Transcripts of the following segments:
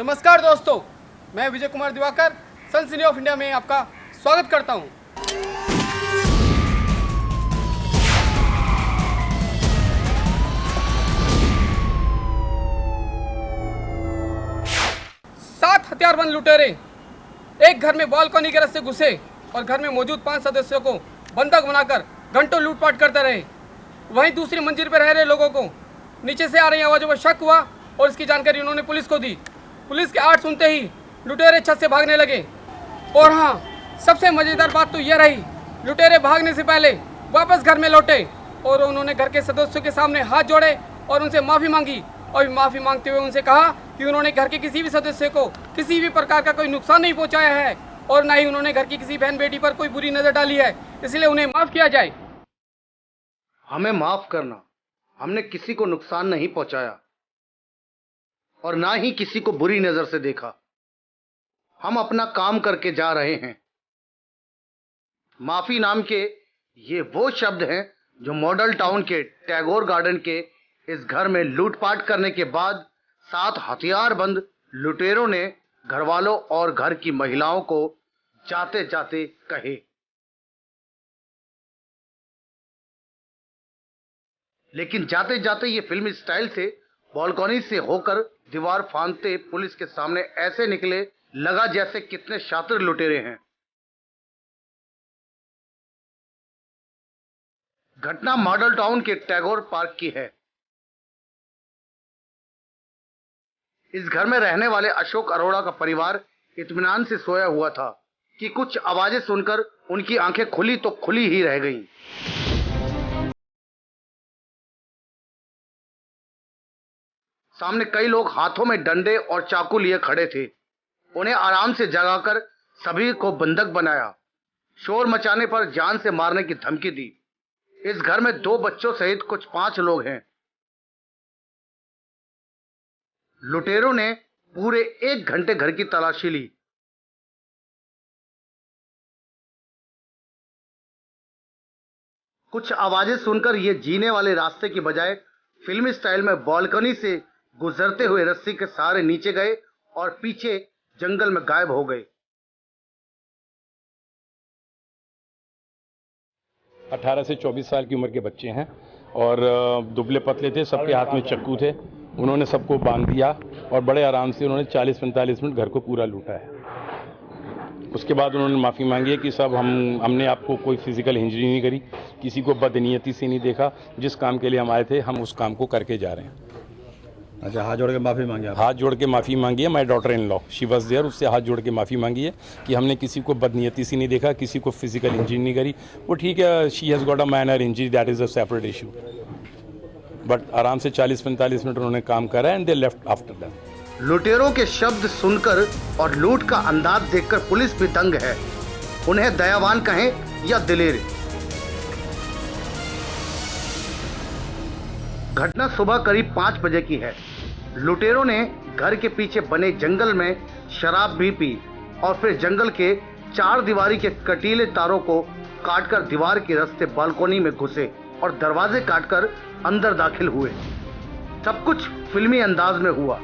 नमस्कार दोस्तों, मैं विजय कुमार दिवाकर सन सिटी ऑफ इंडिया में आपका स्वागत करता हूं। सात हथियारबंद लुटेरे एक घर में बालकनी के रास्ते घुसे और घर में मौजूद 5 सदस्यों को बंधक बनाकर घंटों लूटपाट करते रहे। वहीं दूसरी मंजिल पर रह रहे लोगों को नीचे से आ रही आवाज़ों पर शक हुआ और इसकी जानकारी उन्होंने पुलिस को दी। पुलिस के आर्ट सुनते ही लुटेरे छत से भागने लगे। और हाँ, सबसे मज़ेदार बात तो यह रही, लुटेरे भागने से पहले वापस घर में लौटे और उन्होंने घर के सदस्यों के सामने हाथ जोड़े और उनसे माफ़ी मांगी और माफ़ी मांगते हुए उनसे कहा कि उन्होंने घर के किसी भी सदस्य को किसी भी प्रकार का कोई नुकसान नहीं पहुंचाया है और ना ही उन्होंने घर की किसी बहन बेटी पर कोई बुरी नज़र डाली है, इसलिए उन्हें माफ़ किया जाए। हमें माफ करना, हमने किसी को नुकसान नहीं पहुंचाया और ना ही किसी को बुरी नजर से देखा। हम अपना काम करके जा रहे हैं। माफी नाम के ये वो शब्द हैं जो मॉडल टाउन के टैगोर गार्डन के इस घर में लूटपाट करने के बाद 7 हथियारबंद लुटेरों ने घरवालों और घर की महिलाओं को जाते जाते कहे। लेकिन जाते जाते ये फिल्मी स्टाइल से बालकनी से होकर दीवार फांदते पुलिस के सामने ऐसे निकले, लगा जैसे कितने शातिर लुटेरे हैं। घटना मॉडल टाउन के टैगोर पार्क की है। इस घर में रहने वाले अशोक अरोड़ा का परिवार इत्मीनान से सोया हुआ था कि कुछ आवाजें सुनकर उनकी आंखें खुली तो खुली ही रह गईं। सामने कई लोग हाथों में डंडे और चाकू लिए खड़े थे। उन्हें आराम से जगाकर सभी को बंधक बनाया। शोर मचाने पर जान से मारने की धमकी दी। इस घर में 2 बच्चों सहित कुछ 5 लोग हैं। लुटेरों ने पूरे 1 घंटे घर की तलाशी ली। कुछ आवाजें सुनकर ये जीने वाले रास्ते की बजाय फिल्मी स्टाइल में बालकनी से गुजरते हुए रस्सी के सहारे नीचे गए और पीछे जंगल में गायब हो गए। 18 से 24 साल की उम्र के बच्चे हैं और दुबले पतले थे, सबके हाथ में चाकू थे। उन्होंने सबको बांध दिया और बड़े आराम से उन्होंने 40-45 मिनट घर को पूरा लूटा है। उसके बाद उन्होंने माफ़ी मांगी है कि सब हमने आपको कोई फिजिकल इंजरी नहीं करी, किसी को बदनीयती से नहीं देखा। जिस काम के लिए हम आए थे हम उस काम को करके जा रहे हैं। अच्छा, हाथ जोड़ के माफ़ी मांगी? हाथ जोड़ के माफ़ी मांगी है। My daughter in law she was there, उससे हाथ जोड़ के माफ़ी मांगी है कि हमने किसी को बदनीयती से नहीं देखा, किसी को फिजिकल इंजरी नहीं करी। वो ठीक है, she has got a minor injury, that is a separate issue, but आराम से 40-45 मिनट उन्होंने काम करा and they left after that. लुटेरों के शब्द सुनकर और लूट का अंदाज देखकर पुलिस भी दंग है। उन्हें दयावान कहें या दिलेर। घटना सुबह करीब 5 बजे की है। लुटेरों ने घर के पीछे बने जंगल में शराब भी पी और फिर जंगल के 4 दीवारी के कटीले तारों को काटकर दीवार के रास्ते बालकनी में घुसे और दरवाजे काटकर अंदर दाखिल हुए। सब कुछ फिल्मी अंदाज में हुआ।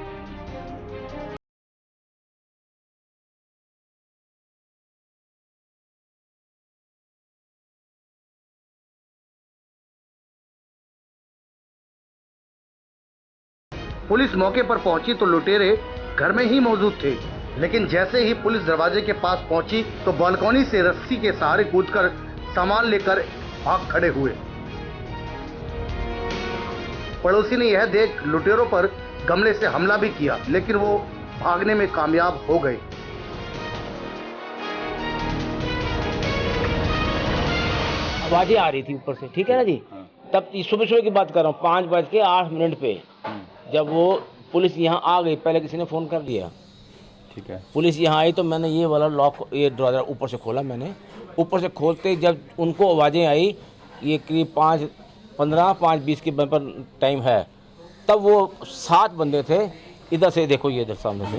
पुलिस मौके पर पहुंची तो लुटेरे घर में ही मौजूद थे, लेकिन जैसे ही पुलिस दरवाजे के पास पहुंची तो बालकनी से रस्सी के सहारे कूदकर सामान लेकर भाग खड़े हुए। पड़ोसी ने यह देख लुटेरों पर गमले से हमला भी किया, लेकिन वो भागने में कामयाब हो गए। आवाजें आ रही थी ऊपर से, ठीक है ना जी। तब सुबह सुबह की बात कर रहा हूँ, 5:08 पे जब वो पुलिस यहाँ आ गई, पहले किसी ने फ़ोन कर दिया, ठीक है। पुलिस यहाँ आई तो मैंने ये वाला लॉक, ये दरवाज़ा ऊपर से खोला। मैंने ऊपर से खोलते जब उनको आवाज़ें आई, ये करीब 5:15 5:20 के पर टाइम है, तब वो 7 बंदे थे। इधर से देखो, ये इधर सामने से,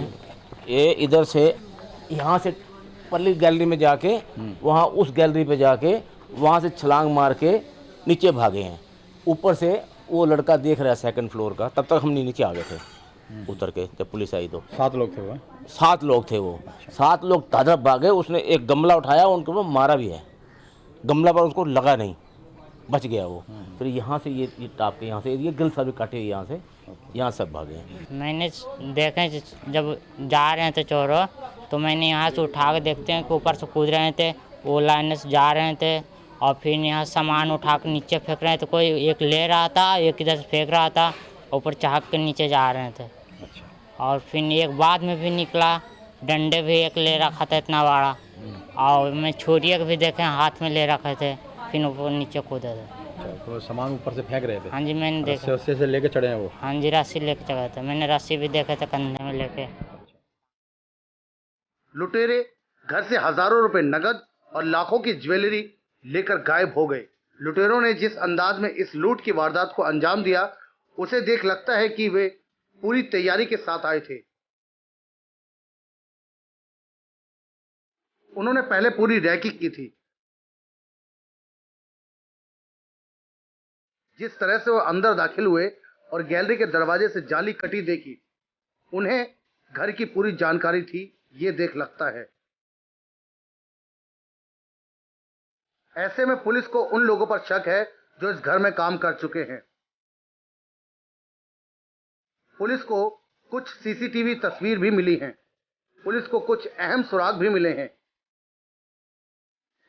ये इधर से यहाँ से परली गैलरी में जाके वहाँ उस गैलरी पे जाके वहाँ से छलांग मार के नीचे भागे हैं। ऊपर से वो लड़का देख रहा है 2nd फ्लोर का, तब तक हम नीचे आ गए थे। उतर के, जब पुलिस आई तो 7 लोग थे वो। 7 लोग थे वो। 7 लोग ताजा भागे। उसने एक गमला उठाया, उनके ऊपर मारा भी है। गमला पर उसको लगा नहीं, बच गया वो। फिर यहाँ से ये टाप के यहाँ से ये गिल सब काटे, यहाँ सब भागे। मैंने देखे जब जा रहे थे चोरों, तो मैंने यहाँ से उठा के देखते हैं कि ऊपर से कूद रहे थे, वो लाइन से जा रहे थे और फिर यहाँ सामान उठा के नीचे फेंक रहे थे। कोई एक ले रहा था, एक इधर से फेंक रहा था, ऊपर चढ़क के नीचे जा रहे थे। और फिर एक बाद में भी निकला, डंडे भी एक ले रखा था इतना बड़ा, और मैं छुरिया के भी देखे हाथ में ले रखे थे, फिर ऊपर नीचे कूदे थे। तो सामान ऊपर से फेंक रहे थे। हाँ जी, मैंने देखा। रस्सी से लेके चढ़े हैं वो। हाँ जी, रस्सी लेके चढ़े थे। मैंने रस्सी भी देखे थे कंधे में लेके। लुटेरे घर से हजारों रुपए नकद और लाखों की ज्वेलरी लेकर गायब हो गए। लुटेरों ने जिस अंदाज में इस लूट की वारदात को अंजाम दिया, उसे देख लगता है कि वे पूरी तैयारी के साथ आए थे। उन्होंने पहले पूरी रैकिंग की थी। जिस तरह से वो अंदर दाखिल हुए और गैलरी के दरवाजे से जाली कटी देखी, उन्हें घर की पूरी जानकारी थी, ये देख लगता है। ऐसे में पुलिस को उन लोगों पर शक है जो इस घर में काम कर चुके हैं। पुलिस को कुछ सीसीटीवी तस्वीर भी मिली हैं। पुलिस को कुछ अहम सुराग भी मिले हैं।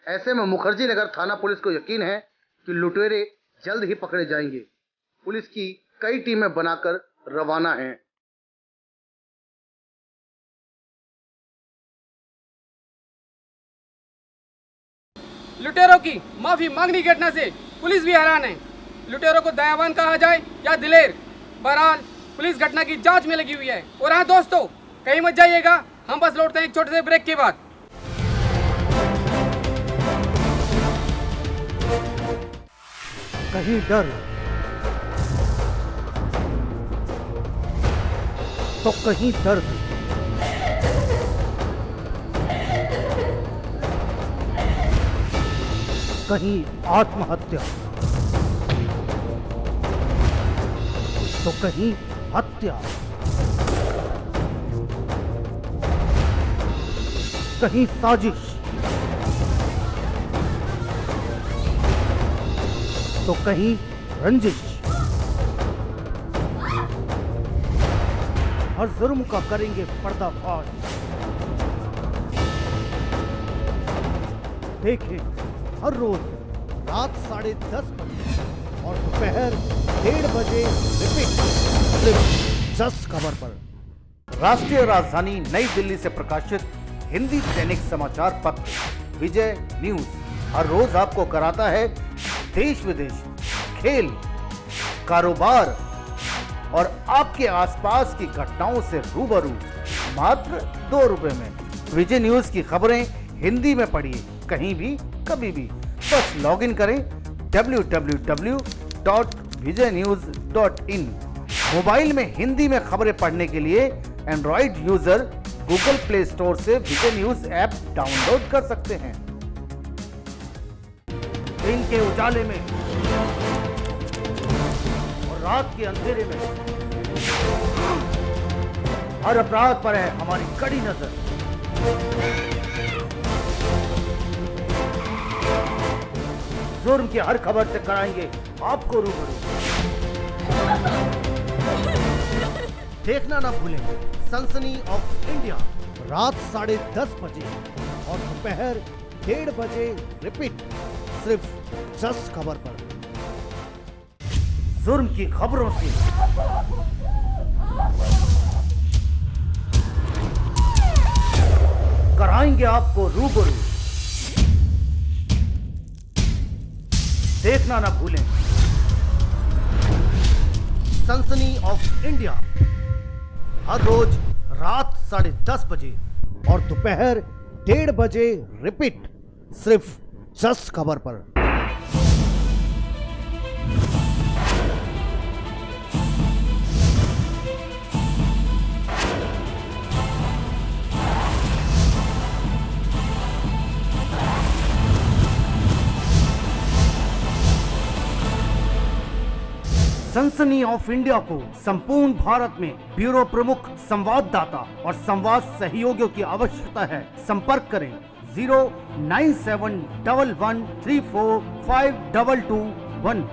ऐसे में मुखर्जी नगर थाना पुलिस को यकीन है कि लुटेरे जल्द ही पकड़े जाएंगे। पुलिस की कई टीमें बनाकर रवाना हैं। लुटेरों की माफी मांगने की घटना से पुलिस भी हैरान है। लुटेरों को दयावान कहा जाए या दिलेर, बहरहाल पुलिस घटना की जांच में लगी हुई है। और हाँ दोस्तों, कहीं मत जाइएगा, हम बस लौटते हैं एक छोटे से ब्रेक के बाद। कहीं डर तो कहीं दर्द, कहीं आत्महत्या तो कहीं हत्या, कहीं साजिश तो कहीं रंजिश। हर जुर्म का करेंगे पर्दाफाश। देखें हर रोज रात 10:30 बजे और दोपहर 1:30 बजे रिपीट, सिर्फ 10 खबर पर। राष्ट्रीय राजधानी नई दिल्ली से प्रकाशित हिंदी दैनिक समाचार पत्र विजय न्यूज हर रोज आपको कराता है देश विदेश, खेल, कारोबार और आपके आसपास की घटनाओं से रूबरू मात्र 2 रुपए में। विजय न्यूज की खबरें हिंदी में पढ़िए, कहीं भी कभी भी। बस लॉगिन करें www.vijaynews.in। मोबाइल में हिंदी में खबरें पढ़ने के लिए Android user Google play store से विजय न्यूज ऐप डाउनलोड कर सकते हैं। दिन के उजाले में और रात के अंधेरे में हर अपराध पर है हमारी कड़ी नजर। जुर्म की हर खबर से कराएंगे आपको रूबरू। देखना ना भूलें सनसनी ऑफ इंडिया, रात 10:30 बजे और दोपहर 1:30 बजे रिपीट, सिर्फ 10 खबर पर। जुर्म की खबरों से कराएंगे आपको रूबरू। देखना ना भूलें सनसनी ऑफ इंडिया, हर रोज रात 10:30 बजे और दोपहर 1:30 बजे रिपीट, सिर्फ 10 खबर पर। सनसनी ऑफ इंडिया को संपूर्ण भारत में ब्यूरो प्रमुख संवाददाता और संवाद सहयोगियों की आवश्यकता है। संपर्क करें 09711345221।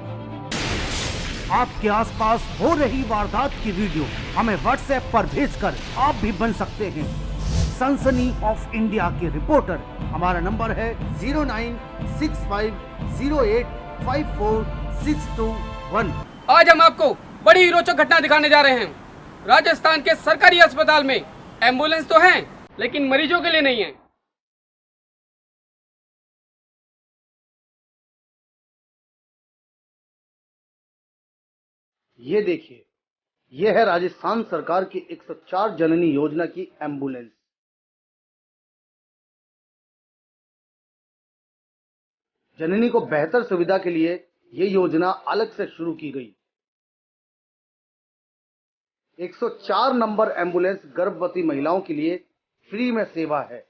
आपके आसपास हो रही वारदात की वीडियो हमें व्हाट्सएप पर भेजकर आप भी बन सकते हैं सनसनी ऑफ इंडिया के रिपोर्टर। हमारा नंबर है 09650854621। आज हम आपको बड़ी रोचक घटना दिखाने जा रहे हैं। राजस्थान के सरकारी अस्पताल में एम्बुलेंस तो हैं, लेकिन मरीजों के लिए नहीं है। ये देखिए, ये है राजस्थान सरकार की 104 जननी योजना की एम्बुलेंस। जननी को बेहतर सुविधा के लिए ये योजना अलग से शुरू की गई। 104 नंबर एम्बुलेंस गर्भवती महिलाओं के लिए फ्री में सेवा है।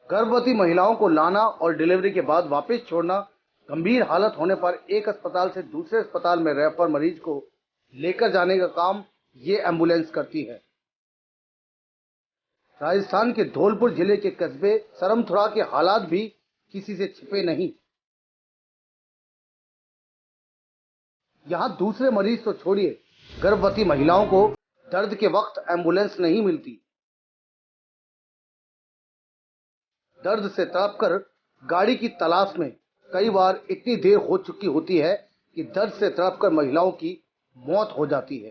गर्भवती महिलाओं को लाना और डिलीवरी के बाद वापस छोड़ना, गंभीर हालत होने पर एक अस्पताल से दूसरे अस्पताल में रेफर मरीज को लेकर जाने का काम ये एम्बुलेंस करती है। राजस्थान के धौलपुर जिले के कस्बे सरमथुरा के हालात भी किसी से छिपे नहीं। यहाँ दूसरे मरीज तो छोड़िए, गर्भवती महिलाओं को दर्द के वक्त एम्बुलेंस नहीं मिलती। दर्द से तड़पकर गाड़ी की तलाश में कई बार इतनी देर हो चुकी होती है कि दर्द से तड़पकर महिलाओं की मौत हो जाती है,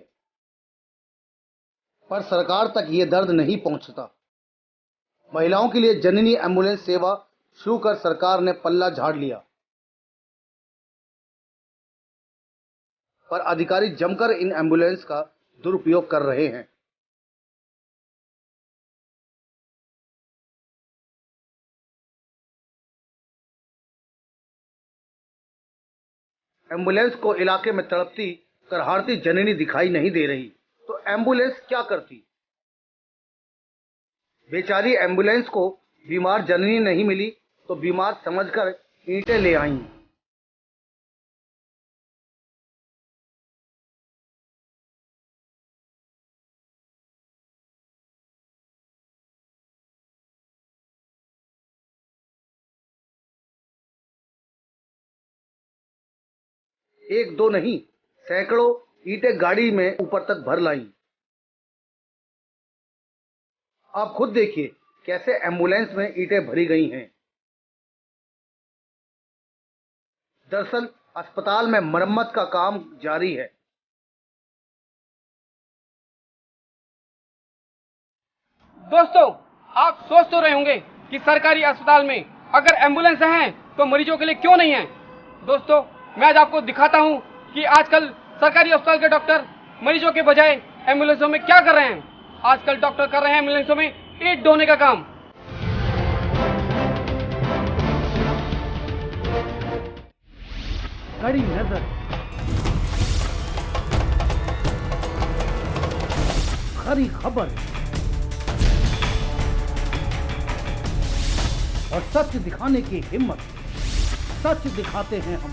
पर सरकार तक ये दर्द नहीं पहुंचता। महिलाओं के लिए जननी एम्बुलेंस सेवा शुरू कर सरकार ने पल्ला झाड़ लिया, पर अधिकारी जमकर इन एम्बुलेंस का दुरुपयोग कर रहे हैं। एम्बुलेंस को इलाके में तड़पती करहारती जननी दिखाई नहीं दे रही, तो एम्बुलेंस क्या करती? बेचारी एम्बुलेंस को बीमार जननी नहीं मिली तो बीमार समझकर ईंटें ले आईं। एक दो नहीं, सैकड़ों ईंटें गाड़ी में ऊपर तक भर लाईं। आप खुद देखिए कैसे एम्बुलेंस में ईंटें भरी गई हैं। दरअसल अस्पताल में मरम्मत का काम जारी है। दोस्तों, आप सोच तो रहे होंगे कि सरकारी अस्पताल में अगर एम्बुलेंस हैं तो मरीजों के लिए क्यों नहीं है। दोस्तों, मैं आज आपको दिखाता हूं कि आजकल सरकारी अस्पताल के डॉक्टर मरीजों के बजाय एम्बुलेंसों में क्या कर रहे हैं। आजकल डॉक्टर कर रहे हैं एम्बुलेंसों में ईंट ढोने का काम। कड़ी नजर, खरी खबर और सच दिखाने की हिम्मत। सच दिखाते हैं हम।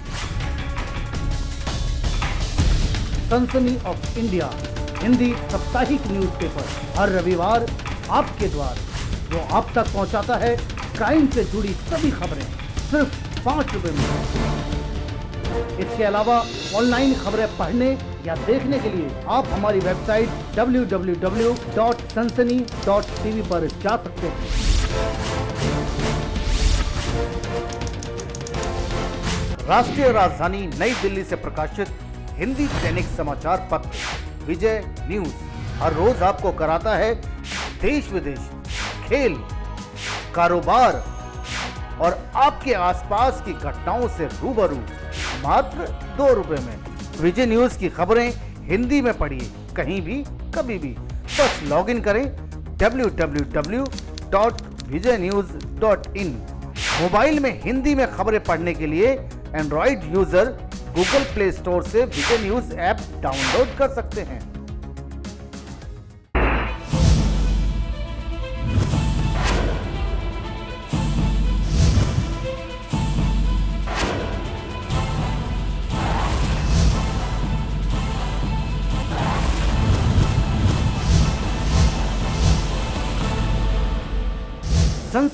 सनसनी ऑफ इंडिया हिंदी साप्ताहिक न्यूज़पेपर हर रविवार आपके द्वार, जो आप तक पहुंचाता है क्राइम से जुड़ी सभी खबरें सिर्फ 5 रुपए में। इसके अलावा ऑनलाइन खबरें पढ़ने या देखने के लिए आप हमारी वेबसाइट www.sansani.tv पर जा सकते हैं। राष्ट्रीय राजधानी नई दिल्ली से प्रकाशित हिंदी दैनिक समाचार पत्र विजय न्यूज हर रोज आपको कराता है देश विदेश, खेल, कारोबार और आपके आसपास की घटनाओं से रूबरू मात्र 2 रुपए में। विजय न्यूज की खबरें हिंदी में पढ़िए कहीं भी कभी भी। बस लॉगिन करें www.vijaynews.in। मोबाइल में हिंदी में खबरें पढ़ने के लिए Android user Google play store से विजय न्यूज ऐप डाउनलोड कर सकते हैं।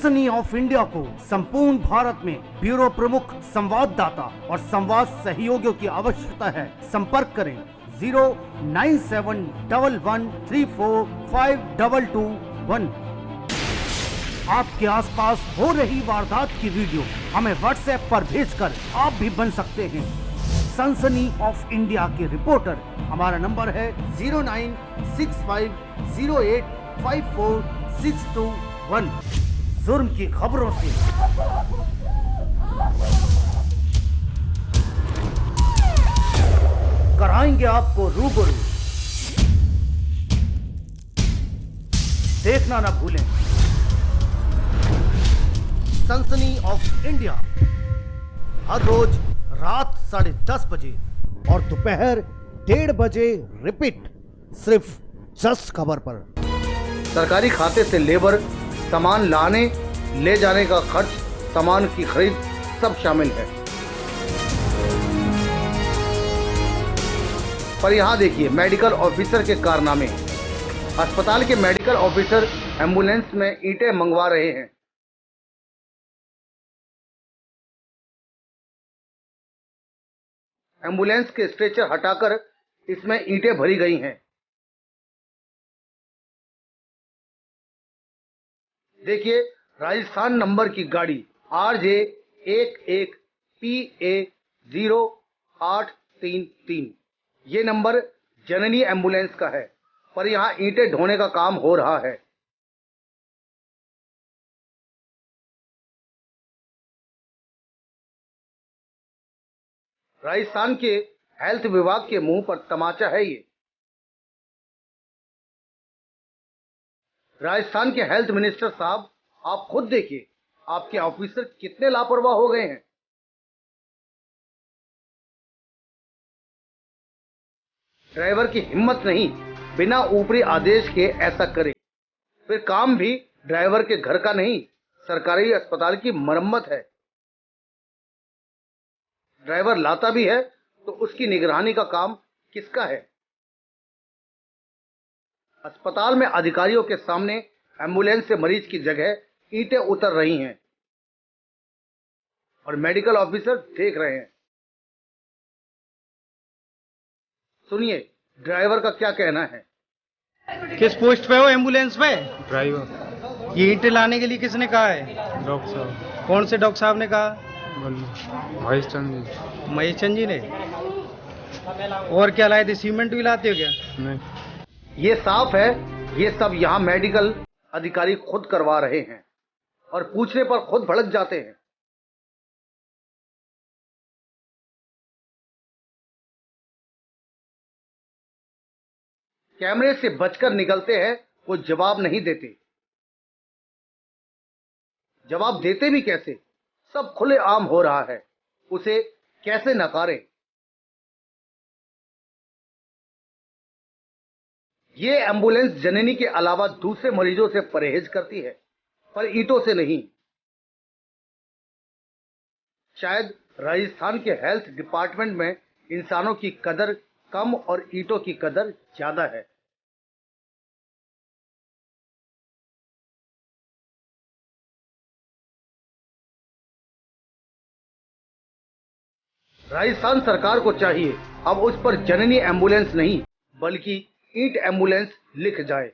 सनसनी ऑफ इंडिया को संपूर्ण भारत में ब्यूरो प्रमुख संवाददाता और संवाद सहयोगियों की आवश्यकता है। संपर्क करें 09711345221। आपके आसपास हो रही वारदात की वीडियो हमें व्हाट्सएप पर भेजकर आप भी बन सकते हैं सनसनी ऑफ इंडिया के रिपोर्टर। हमारा नंबर है 09650854621। जुर्म की खबरों से कराएंगे आपको रूबरू। देखना ना भूलें सनसनी ऑफ इंडिया, हर रोज रात 10:30 बजे और दोपहर 1:30 बजे रिपीट, सिर्फ जस्ट खबर पर। सरकारी खाते से लेबर, सामान लाने ले जाने का खर्च, सामान की खरीद सब शामिल है। पर यहाँ देखिए मेडिकल ऑफिसर के कारनामे। अस्पताल के मेडिकल ऑफिसर एम्बुलेंस में ईंटें मंगवा रहे हैं। एम्बुलेंस के स्ट्रेचर हटाकर इसमें ईंटें भरी गई हैं। देखिए राजस्थान नंबर की गाड़ी RJ11PA0833। ये नंबर जननी एम्बुलेंस का है, पर यहाँ ईंटें ढोने का काम हो रहा है। राजस्थान के हेल्थ विभाग के मुंह पर तमाचा है ये। राजस्थान के हेल्थ मिनिस्टर साहब, आप खुद देखिए आपके ऑफिसर कितने लापरवाह हो गए हैं। ड्राइवर की हिम्मत नहीं बिना ऊपरी आदेश के ऐसा करे। फिर काम भी ड्राइवर के घर का नहीं, सरकारी अस्पताल की मरम्मत है। ड्राइवर लाता भी है तो उसकी निगरानी का काम किसका है? अस्पताल में अधिकारियों के सामने एम्बुलेंस से मरीज की जगह ईंटें उतर रही हैं और मेडिकल ऑफिसर देख रहे हैं। सुनिए ड्राइवर का क्या कहना है। किस पोस्ट पे हो एम्बुलेंस पे? ड्राइवर। ये ईंटें लाने के लिए किसने कहा है? डॉक्टर साहब। कौन से डॉक्टर साहब ने कहा? महेश चंद जी। महेश चंद जी ने। और क्या लाए थे? सीमेंट भी लाते हो क्या? नहीं। ये साफ है ये सब यहाँ मेडिकल अधिकारी खुद करवा रहे हैं और पूछने पर खुद भड़क जाते हैं। कैमरे से बचकर निकलते हैं, वो जवाब नहीं देते। जवाब देते भी कैसे? सब खुले आम हो रहा है, उसे कैसे नकारें? ये एम्बुलेंस जननी के अलावा दूसरे मरीजों से परहेज करती है, पर ईंटों से नहीं। शायद राजस्थान के हेल्थ डिपार्टमेंट में इंसानों की कदर कम और ईंटों की कदर ज्यादा है। राजस्थान सरकार को चाहिए अब उस पर जननी एम्बुलेंस नहीं बल्कि ईंट एम्बुलेंस लिख जाए।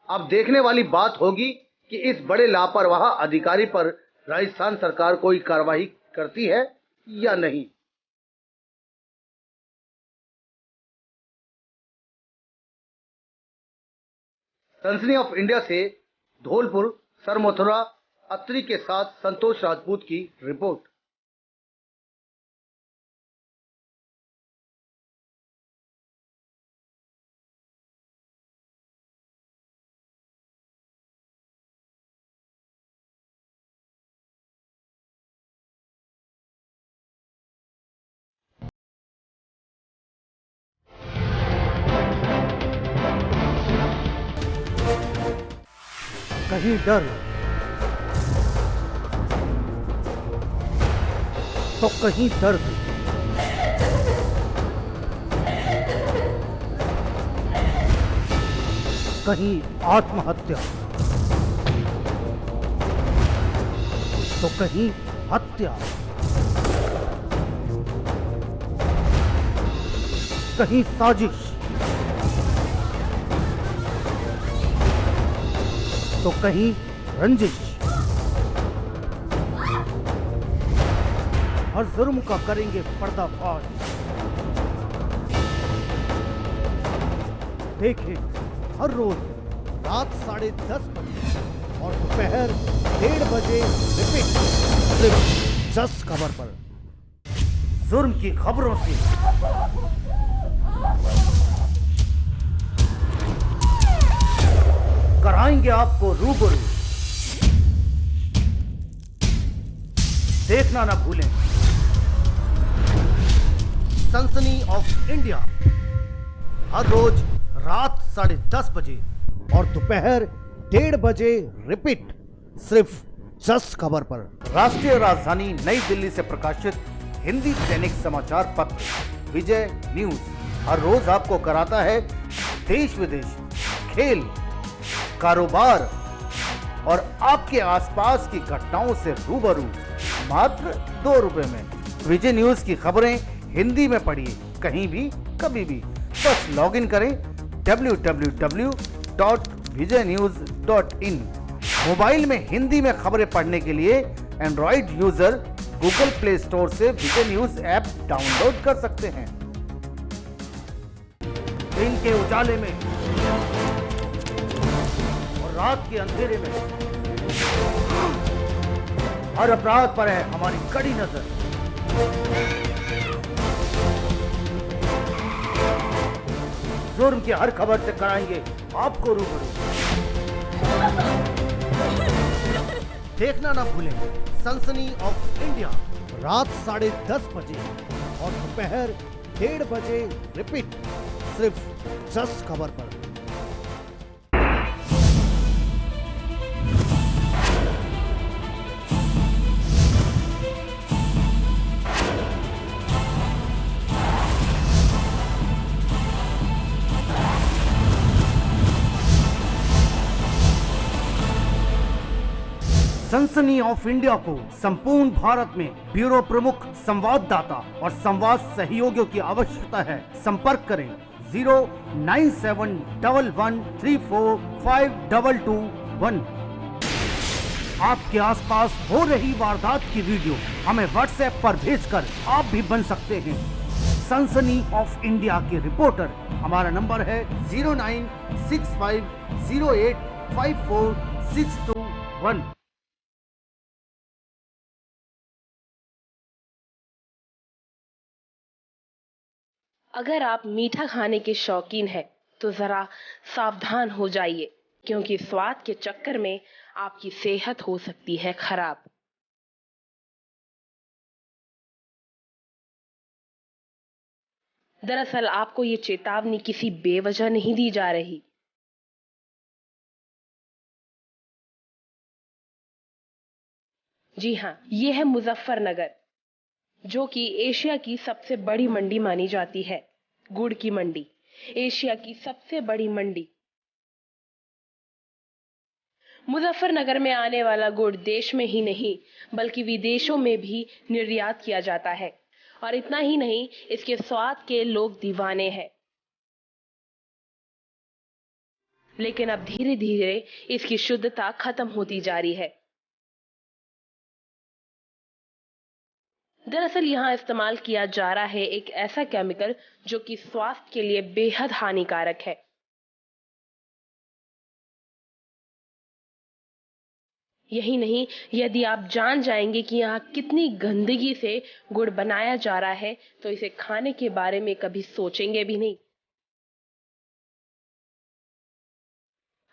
अब देखने वाली बात होगी कि इस बड़े लापरवाह अधिकारी पर राजस्थान सरकार कोई कार्रवाई करती है या नहीं। सनसनी ऑफ इंडिया से धौलपुर सर मथुरा अत्री के साथ संतोष राजपूत की रिपोर्ट। कहीं डर तो कहीं दर्द, कहीं आत्महत्या, तो कहीं हत्या, कहीं साजिश, तो कहीं रंजिश। हर जुर्म का करेंगे पर्दाफाश। देखें हर रोज रात 10:30 बजे और दोपहर 1:30 बजे रिपीट, सिर्फ जस्ट खबर पर। जुर्म की खबरों से कराएंगे आपको रूबरू। देखना ना भूलें सनसनी ऑफ इंडिया, हर रोज रात 10:30 बजे और दोपहर 1:30 बजे रिपीट, सिर्फ जस्ट खबर पर। राष्ट्रीय राजधानी नई दिल्ली से प्रकाशित हिंदी दैनिक समाचार पत्र विजय न्यूज हर रोज आपको कराता है देश विदेश, खेल, कारोबार और आपके आसपास की घटनाओं से रूबरू, मात्र 2 रुपए में। विजय न्यूज की खबरें हिंदी में पढ़िए कहीं भी कभी भी। बस लॉगिन करें www.vijaynews.in। मोबाइल में हिंदी में खबरें पढ़ने के लिए Android user Google play store से विजय न्यूज ऐप डाउनलोड कर सकते हैं। दिन के उजाले में और रात के अंधेरे में हर अपराध पर है हमारी कड़ी नजर। जुर्म की हर खबर से कराएंगे आपको रूबरू। देखना ना भूलें सनसनी ऑफ इंडिया, रात 10:30 बजे और दोपहर 1:30 बजे रिपीट, सिर्फ जस्ट खबर पर। सनसनी ऑफ इंडिया को संपूर्ण भारत में ब्यूरो प्रमुख, संवाददाता और संवाद सहयोगियों की आवश्यकता है। संपर्क करें 09711345221। आपके आसपास हो रही वारदात की वीडियो हमें व्हाट्सएप पर भेजकर आप भी बन सकते हैं सनसनी ऑफ इंडिया के रिपोर्टर। हमारा नंबर है 09650854621। अगर आप मीठा खाने के शौकीन हैं तो जरा सावधान हो जाइए, क्योंकि स्वाद के चक्कर में आपकी सेहत हो सकती है खराब। दरअसल आपको ये चेतावनी किसी बेवजह नहीं दी जा रही। जी हाँ, ये है मुजफ्फरनगर, जो कि एशिया की सबसे बड़ी मंडी मानी जाती है। गुड़ की मंडी, एशिया की सबसे बड़ी मंडी। मुजफ्फरनगर में आने वाला गुड़ देश में ही नहीं बल्कि विदेशों में भी निर्यात किया जाता है। और इतना ही नहीं, इसके स्वाद के लोग दीवाने हैं। लेकिन अब धीरे धीरे इसकी शुद्धता खत्म होती जा रही है। दरअसल यहाँ इस्तेमाल किया जा रहा है एक ऐसा केमिकल जो कि स्वास्थ्य के लिए बेहद हानिकारक है। यही नहीं, यदि आप जान जाएंगे कि यहाँ कितनी गंदगी से गुड़ बनाया जा रहा है तो इसे खाने के बारे में कभी सोचेंगे भी नहीं।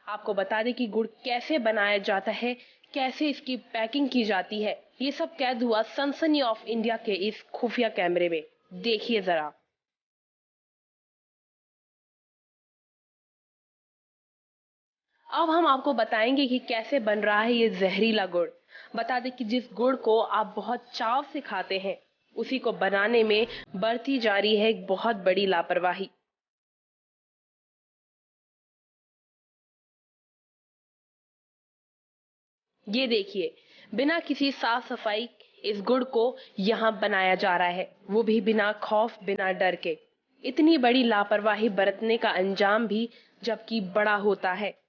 आपको बता दें कि गुड़ कैसे बनाया जाता है, कैसे इसकी पैकिंग की जाती है, ये सब कैद हुआ सनसनी ऑफ इंडिया के इस खुफिया कैमरे में। देखिए जरा। अब हम आपको बताएंगे कि कैसे बन रहा है ये जहरीला गुड़। बता दें कि जिस गुड़ को आप बहुत चाव से खाते हैं उसी को बनाने में बरती जा रही है एक बहुत बड़ी लापरवाही। ये देखिए, बिना किसी साफ सफाई इस गुड़ को यहाँ बनाया जा रहा है, वो भी बिना खौफ बिना डर के। इतनी बड़ी लापरवाही बरतने का अंजाम भी जबकि बड़ा होता है।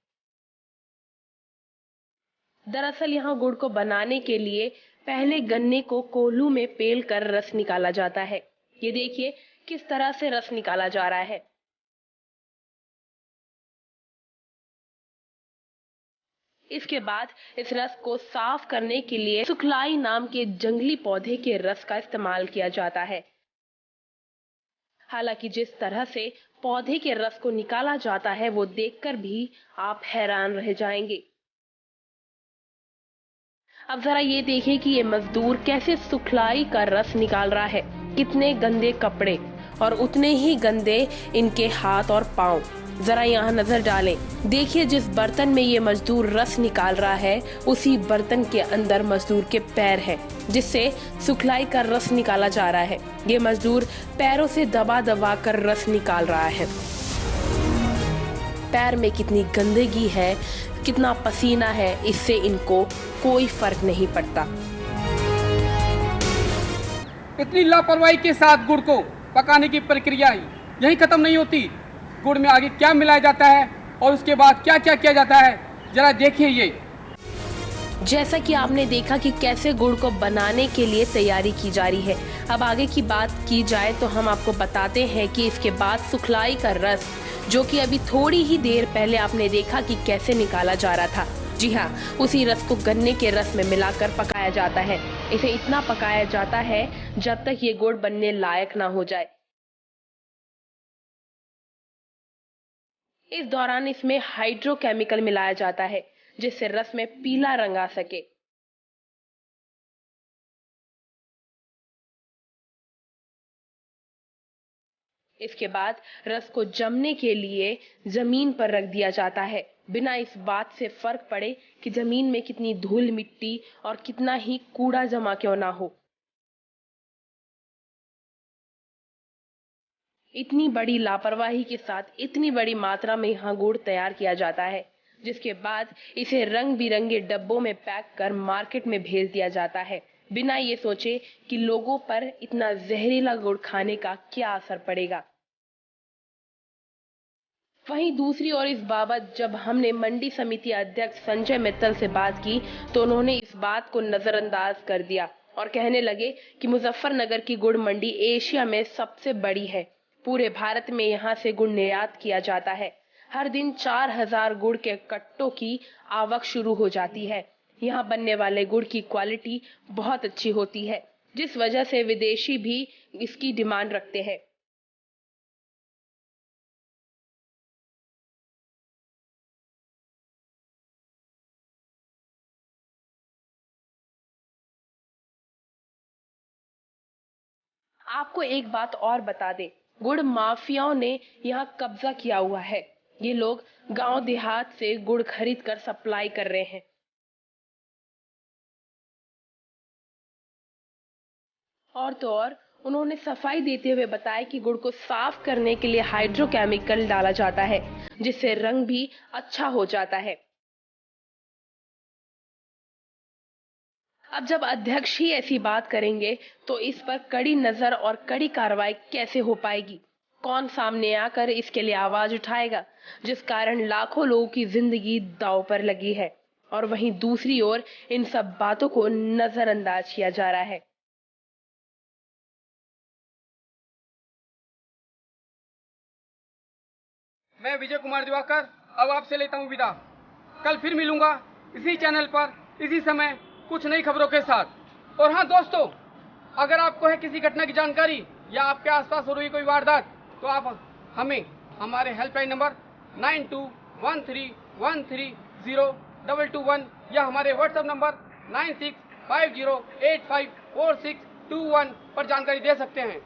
दरअसल यहाँ गुड़ को बनाने के लिए पहले गन्ने को कोल्हू में पेल कर रस निकाला जाता है। ये देखिए किस तरह से रस निकाला जा रहा है। इसके बाद इस रस को साफ करने के लिए सुखलाई नाम के जंगली पौधे के रस का इस्तेमाल किया जाता है। हालांकि जिस तरह से पौधे के रस को निकाला जाता है वो देखकर भी आप हैरान रह जाएंगे। अब जरा ये देखिए कि ये मजदूर कैसे सुखलाई का रस निकाल रहा है। कितने गंदे कपड़े और उतने ही गंदे इनके हाथ और पांव। जरा यहाँ नजर डालें, देखिए जिस बर्तन में ये मजदूर रस निकाल रहा है उसी बर्तन के अंदर मजदूर के पैर हैं, जिससे सुखलाई का रस निकाला जा रहा है। ये मजदूर पैरों से दबा दबा कर रस निकाल रहा है। पैर में कितनी गंदगी है, कितना पसीना है, इससे इनको कोई फर्क नहीं पड़ता। इतनी लापरवाही के साथ गुड़ को पकाने की प्रक्रिया यही खत्म नहीं होती। गुड़ में आगे क्या मिलाया जाता है और उसके बाद क्या क्या किया जाता है, जरा देखिए। ये जैसा कि आपने देखा कि कैसे गुड़ को बनाने के लिए तैयारी की जा रही है। अब आगे की बात की जाए तो हम आपको बताते हैं कि इसके बाद सुखलाई का रस, जो कि अभी थोड़ी ही देर पहले आपने देखा कि कैसे निकाला जा रहा था, जी हाँ, उसी रस को गन्ने के रस में मिलाकर पकाया जाता है। इसे इतना पकाया जाता है जब तक ये गुड़ बनने लायक ना हो जाए। इस दौरान इसमें हाइड्रोकेमिकल मिलाया जाता है जिससे रस में पीला रंग आ सके। इसके बाद रस को जमने के लिए जमीन पर रख दिया जाता है, बिना इस बात से फर्क पड़े कि जमीन में कितनी धूल मिट्टी और कितना ही कूड़ा जमा क्यों ना हो। इतनी बड़ी लापरवाही के साथ इतनी बड़ी मात्रा में यहाँ गुड़ तैयार किया जाता है, जिसके बाद इसे रंग बिरंगे डब्बों में पैक कर मार्केट में भेज दिया जाता है, बिना ये सोचे कि लोगों पर इतना जहरीला गुड़ खाने का क्या असर पड़ेगा। वहीं दूसरी ओर इस बाबत जब हमने मंडी समिति अध्यक्ष संजय मित्तल से बात की तो उन्होंने इस बात को नजरअंदाज कर दिया और कहने लगे कि मुजफ्फरनगर की गुड़ मंडी एशिया में सबसे बड़ी है। पूरे भारत में यहाँ से गुड़ निर्यात किया जाता है। हर दिन 4000 गुड़ के कट्टों की आवक शुरू हो जाती है। यहाँ बनने वाले गुड़ की क्वालिटी बहुत अच्छी होती है, जिस वजह से विदेशी भी इसकी डिमांड रखते हैं। आपको एक बात और बता दें, गुड़ माफियाओं ने यहाँ कब्जा किया हुआ है। ये लोग गांव देहात से गुड़ खरीद कर सप्लाई कर रहे हैं। और तो और उन्होंने सफाई देते हुए बताया कि गुड़ को साफ करने के लिए हाइड्रोकेमिकल डाला जाता है, जिससे रंग भी अच्छा हो जाता है। अब जब अध्यक्ष ही ऐसी बात करेंगे तो इस पर कड़ी नजर और कड़ी कार्रवाई कैसे हो पाएगी? कौन सामने आकर इसके लिए आवाज उठाएगा, जिस कारण लाखों लोगों की जिंदगी दांव पर लगी है। और वहीं दूसरी ओर इन सब बातों को नजरअंदाज किया जा रहा है। मैं विजय कुमार दिवाकर अब आपसे लेता हूं विदा। कल फिर मिलूंगा इसी चैनल पर इसी समय कुछ नई खबरों के साथ। और हाँ दोस्तों, अगर आपको है किसी घटना की जानकारी या आपके आसपास हो रही कोई वारदात तो आप हमें हमारे हेल्पलाइन नंबर 9213130221 या हमारे व्हाट्सएप नंबर 9650854621 पर जानकारी दे सकते हैं।